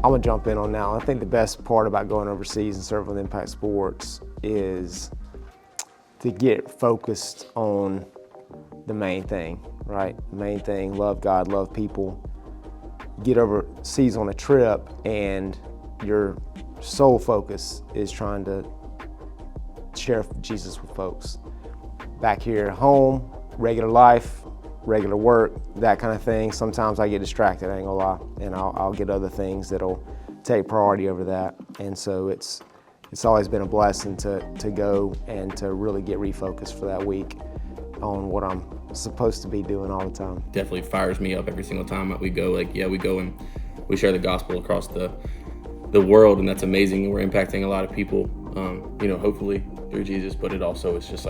I'm gonna jump in on now. I think the best part about going overseas and serving with Impact Sports is to get focused on the main thing, right? The main thing, love God, love people. Get overseas on a trip and your sole focus is trying to share Jesus with folks. Back here at home, regular life, regular work, that kind of thing. Sometimes I get distracted, I ain't gonna lie, and I'll get other things that'll take priority over that. And so it's always been a blessing to go and to really get refocused for that week on what I'm supposed to be doing all the time. Definitely fires me up every single time that we go. We go and we share the gospel across the world, and that's amazing. And we're impacting a lot of people, hopefully through Jesus, but it also is just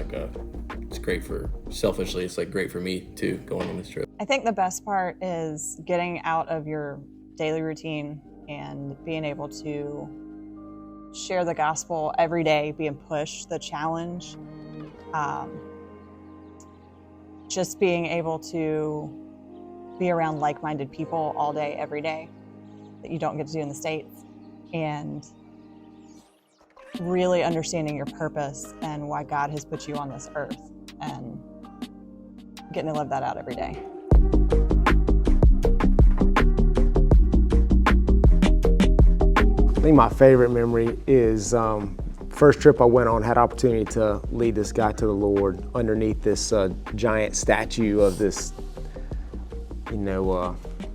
it's great selfishly, it's great for me too, going on this trip. I think the best part is getting out of your daily routine and being able to share the gospel every day, being pushed, the challenge, just being able to be around like-minded people all day, every day, that you don't get to do in the States, and really understanding your purpose and why God has put you on this earth, and getting to live that out every day. I think my favorite memory is first trip I went on, had opportunity to lead this guy to the Lord underneath this giant statue of this,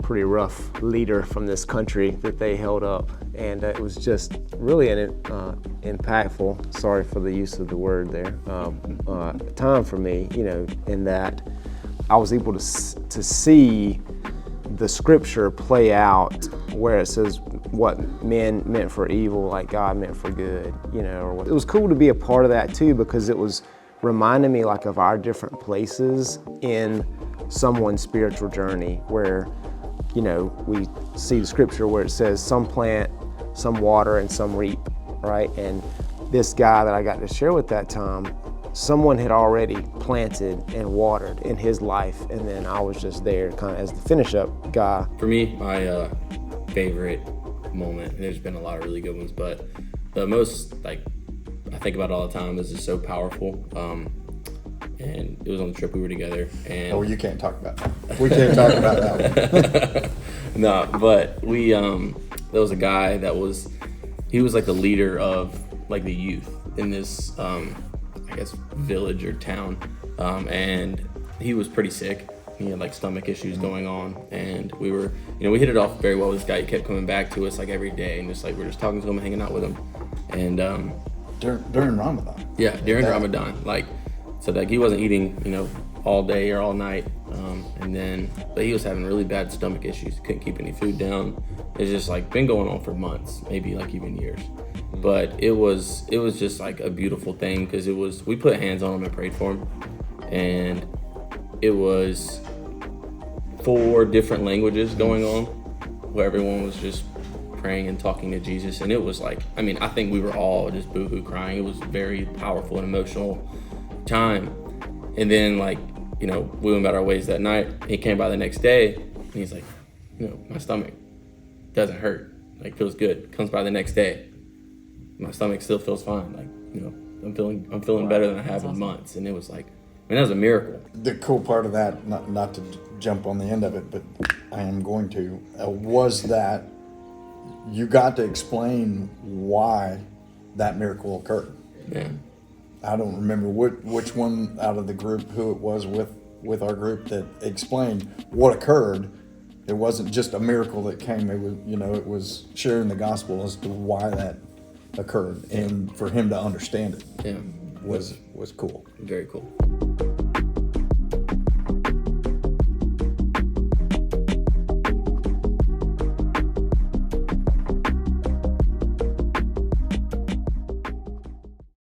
pretty rough leader from this country that they held up. And it was just really an impactful, sorry for the use of the word there, time for me, in that I was able to see the scripture play out where it says what men meant for evil, like God meant for good, It was cool to be a part of that too, because it was reminding me of our different places in someone's spiritual journey where, we see the scripture where it says some plant, some water, and some reap, right? And this guy that I got to share with that time, someone had already planted and watered in his life, and then I was just there kind of as the finish-up guy. For me, my favorite moment, and there's been a lot of really good ones, but the most, I think about it all the time, is just so powerful. And it was on the trip we were together. And you can't talk about that. We can't talk about that one. No, but there was a guy he was the leader of the youth in this, village or town. And he was pretty sick. He had stomach issues going on, and we were, we hit it off very well with this guy. He kept coming back to us every day, and just we're just talking to him, hanging out with him. And during Ramadan. Yeah, during Ramadan. So he wasn't eating, all day or all night. But he was having really bad stomach issues. Couldn't keep any food down. It's just been going on for months, maybe even years. But it was just a beautiful thing, because we put hands on him and prayed for him. And it was 4 different languages going on where everyone was just praying and talking to Jesus. And it was I think we were all just boohoo crying. It was very powerful and emotional time. And then we went about our ways that night. He came by the next day and he's my stomach doesn't hurt, feels good. Comes by the next day, my stomach still feels fine. I'm feeling better than I have in months. And it was that was a miracle. The cool part of that, not to jump on the end of it, but I am going to, was that you got to explain why that miracle occurred. Yeah. I don't remember which one out of the group, who it was with our group, that explained what occurred. It wasn't just a miracle that came. It was, it was sharing the gospel as to why that occurred, and for him to understand it. Yeah. was cool. Very cool.